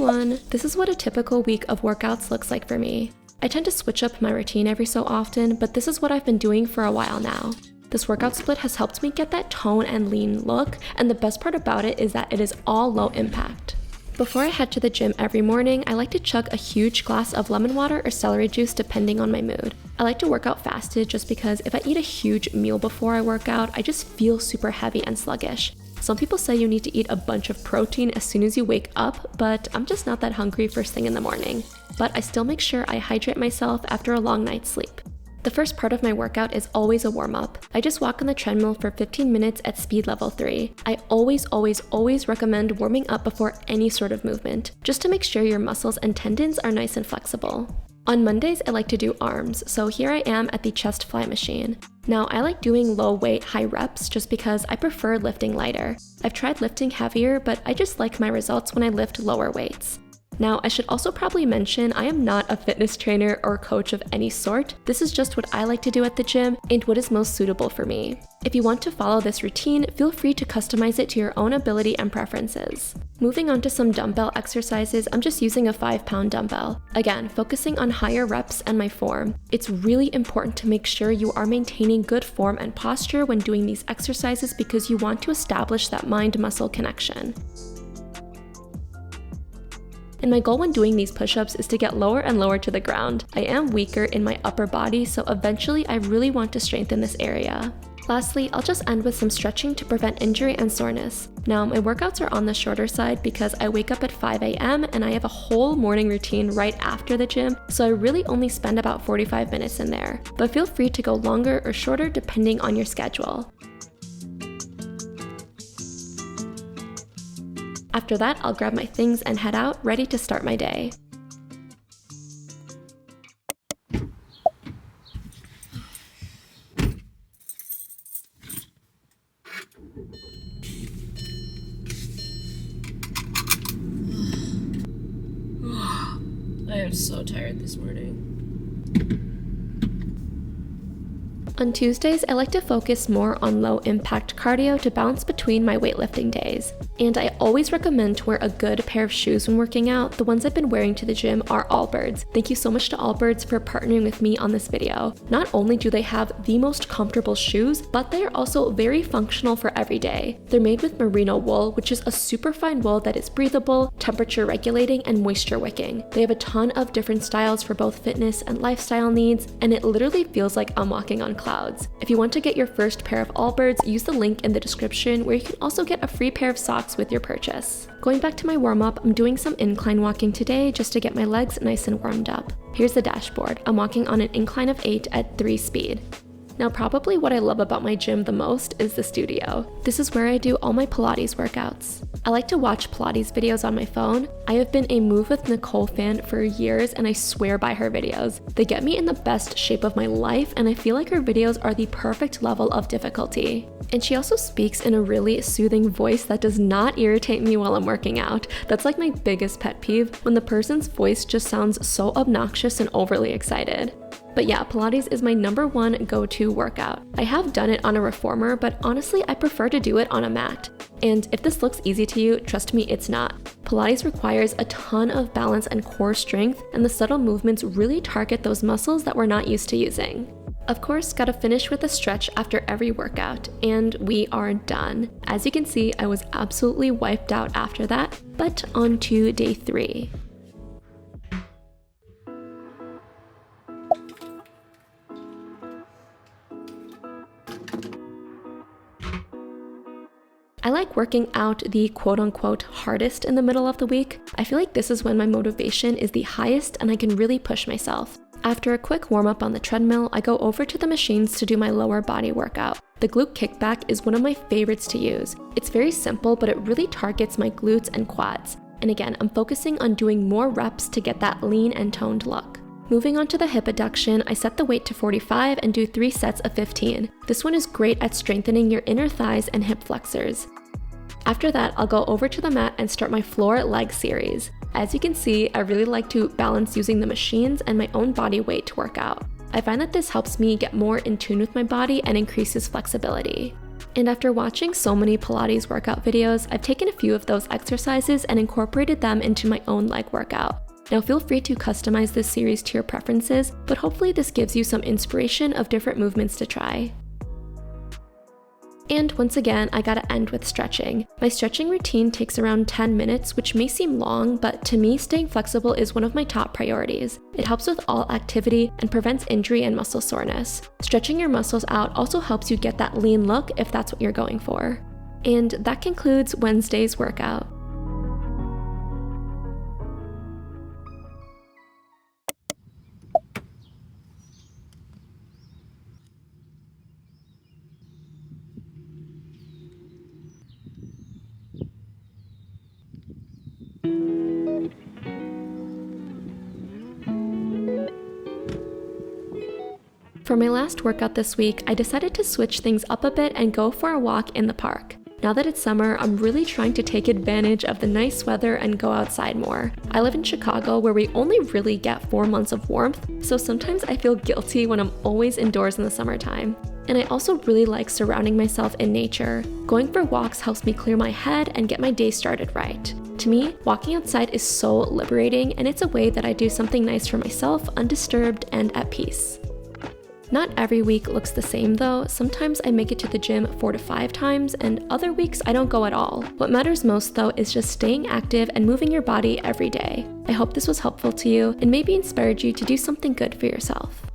everyone! This is what a typical week of workouts looks like for me. I tend to switch up my routine every so often, but this is what I've been doing for a while now. This workout split has helped me get that tone and lean look, and the best part about it is that it is all low impact. Before I head to the gym every morning, I like to chug a huge glass of lemon water or celery juice depending on my mood. I like to work out fasted just because if I eat a huge meal before I work out, I just feel super heavy and sluggish. Some people say you need to eat a bunch of protein as soon as you wake up, but I'm just not that hungry first thing in the morning. But I still make sure I hydrate myself after a long night's sleep. The first part of my workout is always a warm-up. I just walk on the treadmill for 15 minutes at speed level 3. I always recommend warming up before any sort of movement, just to make sure your muscles and tendons are nice and flexible. On Mondays, I like to do arms, so here I am at the chest fly machine. Now, I like doing low weight, high reps just because I prefer lifting lighter. I've tried lifting heavier, but I just like my results when I lift lower weights. Now, I should also probably mention I am not a fitness trainer or coach of any sort. This is just what I like to do at the gym and what is most suitable for me. If you want to follow this routine, feel free to customize it to your own ability and preferences. Moving on to some dumbbell exercises, I'm just using a 5-pound dumbbell. Again, focusing on higher reps and my form. It's really important to make sure you are maintaining good form and posture when doing these exercises because you want to establish that mind-muscle connection. And my goal when doing these push-ups is to get lower and lower to the ground. I am weaker in my upper body, so eventually I really want to strengthen this area. Lastly, I'll just end with some stretching to prevent injury and soreness. Now, my workouts are on the shorter side because I wake up at 5 a.m. and I have a whole morning routine right after the gym, so I really only spend about 45 minutes in there. But feel free to go longer or shorter depending on your schedule. After that, I'll grab my things and head out, ready to start my day. I am so tired this morning. On Tuesdays, I like to focus more on low-impact cardio to balance between my weightlifting days. And I always recommend to wear a good pair of shoes when working out. The ones I've been wearing to the gym are Allbirds. Thank you so much to Allbirds for partnering with me on this video. Not only do they have the most comfortable shoes, but they are also very functional for every day. They're made with merino wool, which is a super fine wool that is breathable, temperature regulating, and moisture wicking. They have a ton of different styles for both fitness and lifestyle needs, and it literally feels like I'm walking on clouds. If you want to get your first pair of Allbirds, use the link in the description where you can also get a free pair of socks with your purchase. Going back to my warm-up, I'm doing some incline walking today just to get my legs nice and warmed up. Here's the dashboard. I'm walking on an incline of 8 at 3 speed. Now, probably what I love about my gym the most is the studio. This is where I do all my Pilates workouts. I like to watch Pilates videos on my phone. I have been a Move with Nicole fan for years and I swear by her videos. They get me in the best shape of my life and I feel like her videos are the perfect level of difficulty. And she also speaks in a really soothing voice that does not irritate me while I'm working out. That's like my biggest pet peeve, when the person's voice just sounds so obnoxious and overly excited. But yeah, Pilates is my #1 go-to workout. I have done it on a reformer, but honestly, I prefer to do it on a mat. And if this looks easy to you, trust me, it's not. Pilates requires a ton of balance and core strength, and the subtle movements really target those muscles that we're not used to using. Of course, gotta finish with a stretch after every workout, and we are done. As you can see, I was absolutely wiped out after that, but on to day 3. I like working out the quote-unquote hardest in the middle of the week. I feel like this is when my motivation is the highest and I can really push myself. After a quick warm-up on the treadmill, I go over to the machines to do my lower body workout. The glute kickback is one of my favorites to use. It's very simple, but it really targets my glutes and quads. And again, I'm focusing on doing more reps to get that lean and toned look. Moving on to the hip adduction, I set the weight to 45 and do 3 sets of 15. This one is great at strengthening your inner thighs and hip flexors. After that, I'll go over to the mat and start my floor leg series. As you can see, I really like to balance using the machines and my own body weight to work out. I find that this helps me get more in tune with my body and increases flexibility. And after watching so many Pilates workout videos, I've taken a few of those exercises and incorporated them into my own leg workout. Now feel free to customize this series to your preferences, but hopefully this gives you some inspiration of different movements to try. And once again, I gotta end with stretching. My stretching routine takes around 10 minutes, which may seem long, but to me, staying flexible is one of my top priorities. It helps with all activity and prevents injury and muscle soreness. Stretching your muscles out also helps you get that lean look if that's what you're going for. And that concludes Wednesday's workout. For my last workout this week, I decided to switch things up a bit and go for a walk in the park. Now that it's summer, I'm really trying to take advantage of the nice weather and go outside more. I live in Chicago where we only really get 4 months of warmth, so sometimes I feel guilty when I'm always indoors in the summertime. And I also really like surrounding myself in nature. Going for walks helps me clear my head and get my day started right. To me, walking outside is so liberating, and it's a way that I do something nice for myself, undisturbed and at peace. Not every week looks the same though. Sometimes I make it to the gym 4 to 5 times, and other weeks I don't go at all. What matters most though is just staying active and moving your body every day. I hope this was helpful to you and maybe inspired you to do something good for yourself.